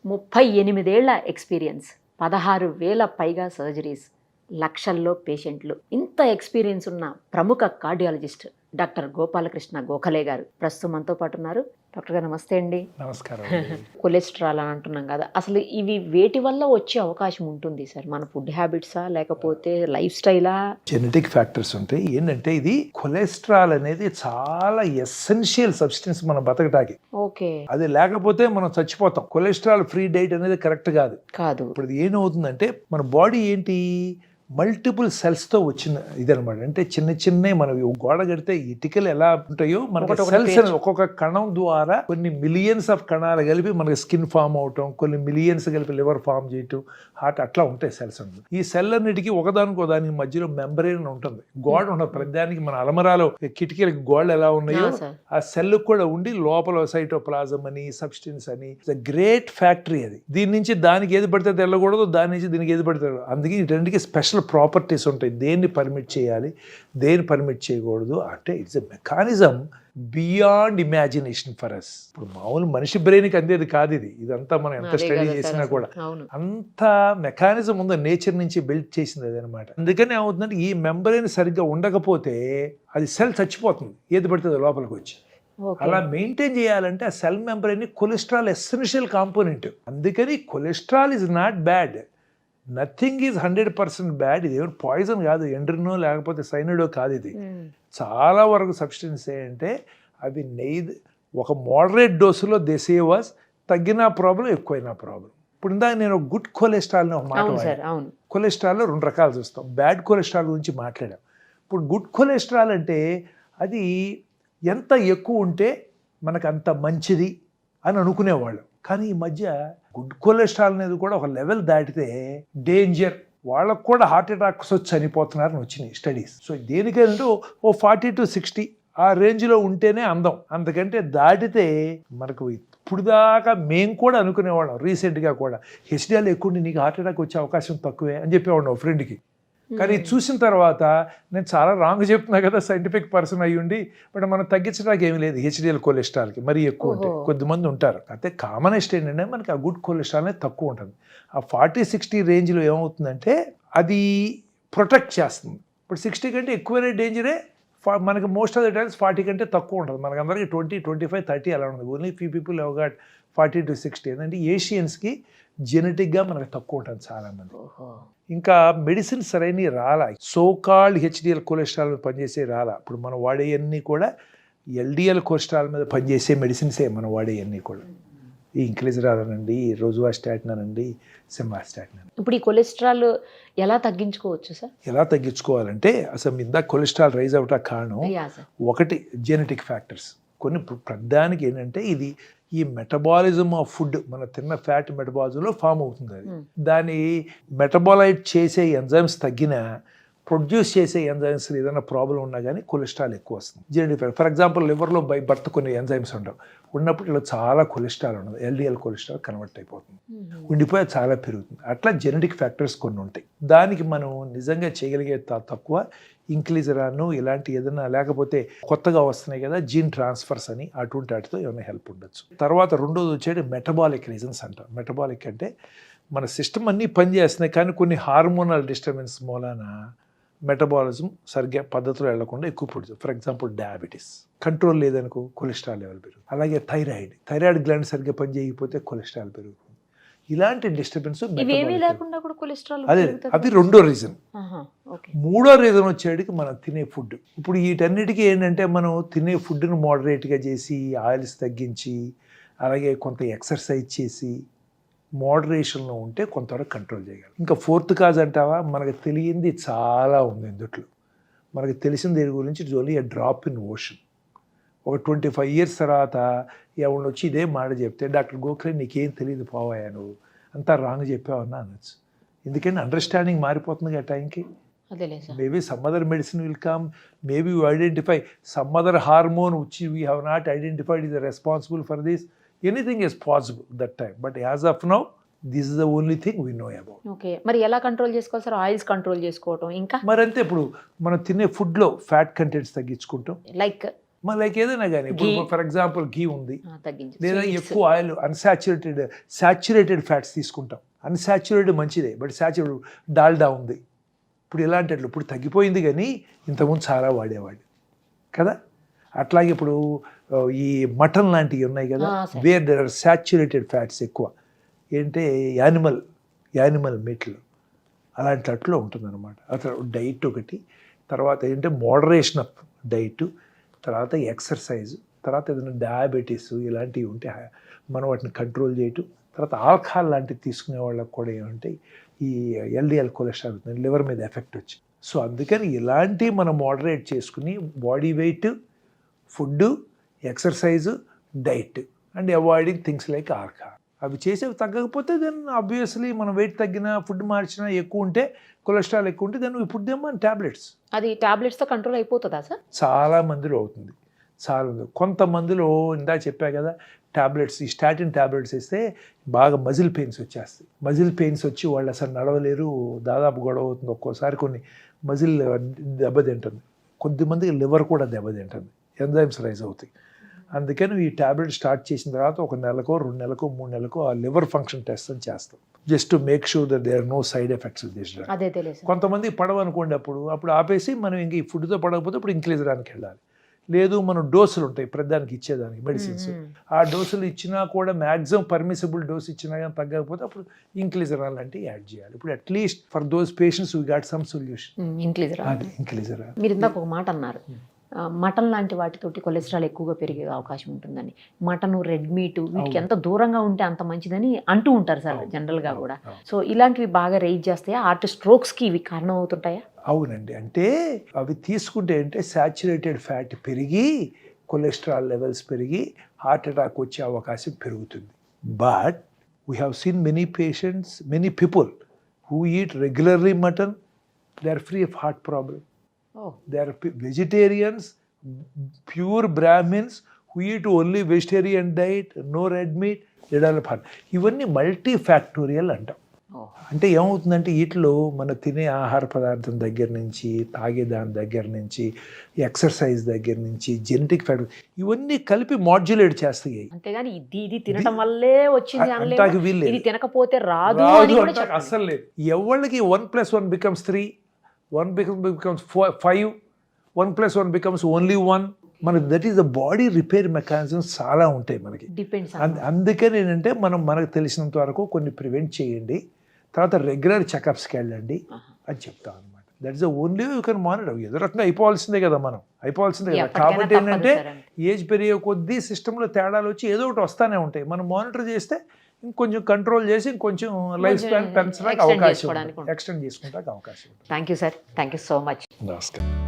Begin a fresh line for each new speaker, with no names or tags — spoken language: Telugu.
38 ఏళ్ల ఎక్స్పీరియన్స్, 16,000 పైగా సర్జరీస్, లక్షల్లో పేషెంట్లు. ఇంత ఎక్స్పీరియన్స్ ఉన్న ప్రముఖ కార్డియాలజిస్ట్ డాక్టర్ గోపాలకృష్ణ గోఖలే గారు ప్రస్తుతం మనతో పాటు ఉన్నారు. డాక్టర్ గారు నమస్తే అండి.
నమస్కారం.
కొలెస్ట్రాల్ అని అంటున్నాం కదా, అసలు ఇవి వేటి వల్ల వచ్చే అవకాశం ఉంటుంది సార్? మన ఫుడ్ హ్యాబిట్సా లేకపోతే లైఫ్ స్టైలా?
జెనెటిక్ ఫ్యాక్టర్స్ ఉంటాయి. ఏంటంటే ఇది కొలెస్ట్రాల్ అనేది చాలా ఎసెన్షియల్ సబ్స్టెన్స్ మన బతకటానికి.
ఓకే.
అది లేకపోతే మనం చచ్చిపోతాం. కొలెస్ట్రాల్ ఫ్రీ డైట్ అనేది కరెక్ట్ కాదు. ఇప్పుడు ఇది ఏమవుతుందంటే మన బాడీ ఏంటి మల్టిపుల్ సెల్స్తో వచ్చిన ఇదనమాట. అంటే చిన్న చిన్న మనం గోడ కడితే ఇటుకలు ఎలా ఉంటాయో మనకి సెల్స్ ఒక్కొక్క కణం ద్వారా కొన్ని మిలియన్స్ ఆఫ్ కణాలు కలిపి మనకి స్కిన్ ఫామ్ అవటం, కొన్ని మిలియన్స్ కలిపి లివర్ ఫామ్ చేయటం, హార్ట్, అట్లా ఉంటాయి సెల్స్ ఉంటుంది. ఈ సెల్ అన్నిటికీ ఒకదానికి దానికి మధ్యలో మెంబ్రేన్ ఉంటుంది, గోడ ఉండదు. ప్రతిదానికి మన అలమరాలో కిటికీలకి గోడలు ఎలా ఉన్నాయో ఆ సెల్ కూడా ఉండి లోపల సైటోప్లాజం అని సబ్స్టెన్స్ అని గ్రేట్ ఫ్యాక్టరీ అది. దీని నుంచి దానికి ఏది పడితే వెళ్ళకూడదు, దాని నుంచి దీనికి ఏది పడితే. అందుకే ఈ రెండుకి స్పెషల్ ప్రాపర్టీస్ ఉంటాయి. దేన్ని పర్మిట్ చేయాలి, దేన్ని పర్మిట్ చేయకూడదు అంటే it's a mechanism beyond imagination for us. ఇప్పుడు మామూలు మనిషి బ్రెయిన్కి అందేది కాదు ఇది. ఇదంతా మనం ఎంత స్టడీ చేసినా కూడా అంత మెకానిజం ఉందో నేచర్ నుంచి బిల్డ్ చేసింది అది అనమాట. అందుకని ఏమవుతుందంటే ఈ మెంబ్రెయిన్ సరిగ్గా ఉండకపోతే అది సెల్ చచ్చిపోతుంది, ఏది పడుతుంది లోపలికి వచ్చి. అలా మెయింటైన్ చేయాలంటే ఆ cell membrane cholesterol essential component. అందుకని cholesterol is not bad, nothing is 100% bad. ఇది ఏమైనా పాయిజన్ కాదు, ఎండ్రినో లేకపోతే సైనడో కాదు. ఇది చాలా వరకు సబ్స్టెన్స్ ఏంటంటే అవి ఒక మోడరేట్ డోసులో దే సేవ్ అస్, తగ్గిన ప్రాబ్లం ఎక్కువైనా ప్రాబ్లం. ఇప్పుడు ఇందాక నేను గుడ్ కొలెస్ట్రాల్ అని ఒక మాట వాడాను. కొలెస్ట్రాల్లో 2 రకాలు చూస్తాం. బ్యాడ్ కొలెస్ట్రాల్ గురించి మాట్లాడాం. ఇప్పుడు గుడ్ కొలెస్ట్రాల్ అంటే అది ఎంత ఎక్కువ ఉంటే మనకు అంత మంచిది అని అనుకునేవాళ్ళం. కానీ ఈ మధ్య గుడ్ కొలెస్ట్రాల్ అనేది కూడా ఒక లెవెల్ దాటితే డేంజర్, వాళ్ళకు కూడా హార్ట్ అటాక్స్ వచ్చి చనిపోతున్నారని వచ్చినాయి స్టడీస్. సో దేనికంటే ఓ 40 to 60 ఆ రేంజ్లో ఉంటేనే అందం. అందుకంటే దాటితే మనకు ఇప్పుడు దాకా మేము కూడా అనుకునేవాళ్ళం, రీసెంట్గా కూడా హెచ్డిఎల్ ఎక్కువ నీకు హార్ట్ అటాక్ వచ్చే అవకాశం తక్కువే అని చెప్పేవాళ్ళం ఒక ఫ్రెండ్కి. కానీ చూసిన తర్వాత నేను చాలా రాంగ్ చెప్తున్నా కదా, సైంటిఫిక్ పర్సన్ అయ్యుండి, బట్ మనం తగ్గించడానికి ఏమీ లేదు హెచ్డిఎల్ కొలెస్ట్రాల్కి. మరీ ఎక్కువ ఉంటే కొద్దిమంది ఉంటారు. అయితే కామనెస్ట్ ఏంటంటే మనకి ఆ గుడ్ కొలెస్ట్రాల్ అనేది తక్కువ ఉంటుంది. ఆ 40-60 రేంజ్లో ఏమవుతుందంటే అది ప్రొటెక్ట్ చేస్తుంది. ఇప్పుడు 60 కంటే ఎక్కువనే డేంజరే. మనకి మోస్ట్ ఆఫ్ ద టైమ్స్ 40 కంటే తక్కువ ఉంటుంది. మనకి అందరికీ 20, 25, 30 అలా ఉంటుంది. Only few people have got 40 to 60. ఏంటంటే ఏషియన్స్కి జెనెటిక్గా మనకు తక్కువ ఉంటుంది చాలామంది. ఇంకా మెడిసిన్ సరైన రాలా, సోకాల్డ్ హెచ్డిఎల్ కొలెస్ట్రాల్ మీద పనిచేసే రాలా. ఇప్పుడు మనం వాడేవన్నీ కూడా ఎల్డిఎల్ కొలెస్ట్రాల్ మీద పనిచేసే మెడిసిన్సే మనం వాడేవన్నీ కూడా. ఈ ఇంక్లిజరాల్ అనండి, రోజువాస్టాటిన్ అనండి, సెమాస్టాటిన్ అని.
ఇప్పుడు ఈ కొలెస్ట్రాల్ ఎలా తగ్గించుకోవచ్చు సార్?
ఎలా తగ్గించుకోవాలంటే అసలు ఇందాక కొలెస్ట్రాల్ రైజ్ అవటానికి కారణం ఒకటి జెనెటిక్ ఫ్యాక్టర్స్. కొన్ని ప్రధానికి ఏంటంటే ఇది ఈ మెటబాలిజం ఆఫ్ ఫుడ్, మన తిన్న ఫ్యాట్ మెటబాలిజంలో ఫామ్ అవుతుంది. అది దాని మెటబాలైట్ చేసే ఎంజైమ్స్ తగ్గినా ప్రొడ్యూస్ చేసే ఎంజైమ్స్ ఏదైనా ప్రాబ్లం ఉన్నా కానీ కొలెస్ట్రాల్ ఎక్కువ వస్తుంది. Genetic factor. ఫర్ ఎగ్జాంపుల్ లివర్లో బై బర్త్ కొన్ని ఎంజైమ్స్ ఉండవు, ఉన్నప్పుడు ఇలా చాలా కొలెస్ట్రాల్ ఉండదు, ఎల్డిఎల్ కొలెస్ట్రాల్ కన్వర్ట్ అయిపోతుంది, ఉండిపోయి చాలా పెరుగుతుంది. అట్లా జెనెటిక్ ఫ్యాక్టర్స్ కొన్ని ఉంటాయి. దానికి మనం నిజంగా చేయగలిగే తక్కువ ఇంక్లిజరాను ఇలాంటి ఏదైనా, లేకపోతే కొత్తగా వస్తున్నాయి కదా జీన్ ట్రాన్స్ఫర్స్ అని, అటువంటి వాటితో ఏమైనా హెల్ప్ ఉండొచ్చు. తర్వాత రెండోది వచ్చేది మెటబాలిక్ రీజన్స్ అంటారు. మెటబాలిక్ అంటే మన సిస్టమ్ అన్నీ పనిచేస్తున్నాయి కానీ కొన్ని హార్మోనల్ డిస్టర్బెన్స్ మూలాన మెటబాలిజం సరిగ్గా పద్ధతిలో వెళ్లకుండా ఎక్కువ produce. For example diabetes control లేదనుకో కొలెస్ట్రాల్ లెవెల్ పెరుగుతుంది. అలాగే థైరాయిడ్ గ్లాండ్ సరిగ్గా పనిచేయకపోతే కొలెస్ట్రాల్ పెరుగుతుంది. ఇలాంటి డిస్టర్బెన్స్ అది రెండో రీజన్. మూడో రీజన్ వచ్చేటికి మనం తినే ఫుడ్. ఇప్పుడు వీటన్నిటికీ ఏంటంటే మనం తినే ఫుడ్ని మోడరేట్గా చేసి, ఆయిల్స్ తగ్గించి, అలాగే కొంత ఎక్సర్సైజ్ చేసి మోడరేషన్లో ఉంటే కొంతవరకు కంట్రోల్ చేయగలం. ఇంకా ఫోర్త్ కాజ్ అంటావా, మనకు తెలియంది చాలా ఉంది ఇందుట్లో. మనకు తెలిసిన దీని గురించి only a drop in ocean. ఒక 25 years తర్వాత ఎవరిని వచ్చి ఇదే మాట చెప్తే, డాక్టర్ గోఖలే నీకేం తెలియదు పోవాయా, నువ్వు అంతా రాంగ్ చెప్పావన్నా అనొచ్చు. ఎందుకంటే అండర్స్టాండింగ్ మారిపోతుంది ఆ టైంకి. Maybe some other medicine will come, maybe you identify some other hormone which we have not identified is responsible for this. Anything is possible that time, but as of now this is the only thing we know about.
Okay, మరి ఎలా కంట్రోల్ చేసుకోవాలి సార్? ఆయిల్స్ కంట్రోల్ చేసుకోవటం, ఇంకా
మరి అంతే. ఇప్పుడు మనం తినే ఫుడ్లో ఫ్యాట్ కంటెంట్స్ తగ్గించుకుంటాం.
లైక్
మన లైక్ ఏదైనా కానీ ఇప్పుడు
Ghee.
ఫర్ ఎగ్జాంపుల్ ఘీ ఉంది,
తగ్గించు.
లేదా
Sweets.
ఎక్కువ ఆయిల్ సాచ్యురేటెడ్ ఫ్యాట్స్ తీసుకుంటాం. అన్సాచ్యురేటెడ్ మంచిదే, బట్ సాచ్యురేటెడ్ డాల్డా ఉంది. ఇప్పుడు ఇలాంటి ఇప్పుడు తగ్గిపోయింది, కానీ ఇంతకుముందు చాలా వాడేవాడు కదా. అట్లాగే ఇప్పుడు ఈ మటన్ లాంటివి ఉన్నాయి కదా,
sir.
Where there are saturated fats ఎక్కువ, ఏంటంటే యానిమల్ మీట్లో అలాంటి అట్లో ఉంటుందన్నమాట. అసలు డైట్ ఒకటి, తర్వాత ఏంటంటే మోడరేషన్ ఆఫ్ డైట్, తర్వాత ఎక్సర్సైజ్, తర్వాత ఏదైనా డయాబెటీస్ ఇలాంటివి ఉంటే మనం వాటిని కంట్రోల్ చేయటం, తర్వాత ఆల్కహాల్ లాంటివి తీసుకునే వాళ్ళకి కూడా ఏమంటే ఈ ఎల్డిఎల్ కొలెస్ట్రాల్ లివర్ మీద ఎఫెక్ట్ వచ్చి. సో అందుకని ఇలాంటివి మనం మోడరేట్ చేసుకుని body weight, food, exercise, diet and avoiding things like alcohol, అవి చేసేవి తగ్గకపోతే దెన్ ఆబ్వియస్లీ మనం వెయిట్ తగ్గినా, ఫుడ్ మార్చినా, ఎక్కువ ఉంటే కొలెస్ట్రాల్ ఎక్కువ ఉంటే దెన్ ఇప్పుడు దేమో టాబ్లెట్స్.
అది టాబ్లెట్స్తో కంట్రోల్ అయిపోతుందా సార్?
చాలా మందిలో అవుతుంది, చాలా మంది. కొంతమందిలో ఇందా చెప్పా కదా, టాబ్లెట్స్, ఈ స్టాటిన్ టాబ్లెట్స్ ఇస్తే బాగా మజిల్ పెయిన్స్ వచ్చేస్తాయి. మజిల్ పెయిన్స్ వచ్చి వాళ్ళు అసలు నడవలేరు, దాదాపు గొడవ అవుతుంది. ఒక్కోసారి కొన్ని మజిల్ దెబ్బతింటుంది, కొద్దిమందికి లివర్ కూడా దెబ్బతింటుంది, ఎంజైమ్స్ రైజ్ అవుతాయి. అందుకని ఈ టాబ్లెట్ స్టార్ట్ చేసిన తర్వాత 1 నెలకో 2 నెలకో 3 నెలకో ఆ లివర్ ఫంక్షన్ టెస్ట్ అని చేస్తాం, just to make sure that there are no side effects this drug.
అదే తెలియదు.
కొంతమంది పడవ అనుకోండి, అప్పుడు ఆపేసి మనం ఇంక ఈ ఫుడ్తో పడకపోతే ఇప్పుడు ఇంక్లీజరానికి వెళ్ళాలి. లేదు మనం డోసులు ఉంటాయి ప్రతిదానికి ఇచ్చేదానికి మెడిసిన్స్, ఆ డోసులు ఇచ్చినా కూడా మ్యాక్సిమం పర్మిసిబుల్ డోస్ ఇచ్చినా కానీ తగ్గకపోతే అప్పుడు ఇంక్లీజరాన్ లాంటివి యాడ్ చేయాలి. ఇప్పుడు at least for those patients we got some solution. Inclisiran.
మీరు ఇందాక ఒక మాట అన్నారు, మటన్ లాంటి వాటితోటి కొలెస్ట్రాల్ ఎక్కువగా పెరిగే అవకాశం ఉంటుందని. మటన్, రెడ్ మీట్ వీటికి ఎంత దూరంగా ఉంటే అంత మంచిదని అంటూ ఉంటారు సార్ జనరల్గా కూడా. సో ఇలాంటివి బాగా రైజ్ చేస్తాయా? హార్ట్ స్ట్రోక్స్కి ఇవి కారణం అవుతుంటాయా?
అవునండి, అంటే అవి తీసుకుంటే అంటే సాచ్యురేటెడ్ ఫ్యాట్ పెరిగి కొలెస్ట్రాల్ లెవెల్స్ పెరిగి హార్ట్ అటాక్ వచ్చే అవకాశం పెరుగుతుంది. But we have seen many people who eat regularly mutton, they are free of heart problem. They are vegetarians, pure Brahmins who eat only vegetarian diet, no red meat, they develop heart. ఇవన్నీ మల్టీఫ్యాక్టోరియల్ అంటాం. అంటే ఏమవుతుందంటే వీటిలో మన తినే ఆహార పదార్థం దగ్గర నుంచి, తాగే దాని దగ్గర నుంచి, ఎక్సర్సైజ్ దగ్గర నుంచి, జెనెటిక్ ఫ్యాక్టర్ ఇవన్నీ కలిపి మాడ్యులేట్ చేస్తాయి.
అంతేగాని ఇది తినడం వల్లే వచ్చింది
అంటాకి వీళ్ళు
ఇది తినకపోతే రాదు
అసలు లేదు. ఎవరికి 1+1 becomes 3, 1 becomes 5, 1+1 becomes only 1. మనకి that is the body repair mechanisms చాలా ఉంటాయి మనకి. అందుకని ఏంటంటే మనకు తెలిసినంత వరకు కొన్ని ప్రివెంట్ చేయండి, తర్వాత రెగ్యులర్ చెకప్స్కి వెళ్ళండి అని చెప్తాం అనమాట. That is the only you can monitor. ఏదో రకంగా అయిపోవాల్సిందే కదా, అయిపోవాల్సిందే కదా. కాబట్టి ఏంటంటే ఏజ్ పెరిగే కొద్దీ సిస్టంలో తేడాలు వచ్చి ఏదో ఒకటి వస్తూనే ఉంటాయి. మనం మానిటర్ చేస్తే ఇంకొంచెం కంట్రోల్ చేసి ఇంకొంచెం లైఫ్ స్పాన్ పెంచడానికి అవకాశం, ఎక్స్టెండ్ చేసుకుంటానికి అవకాశం.
Thank you sir, thank you so much.
నమస్కారం.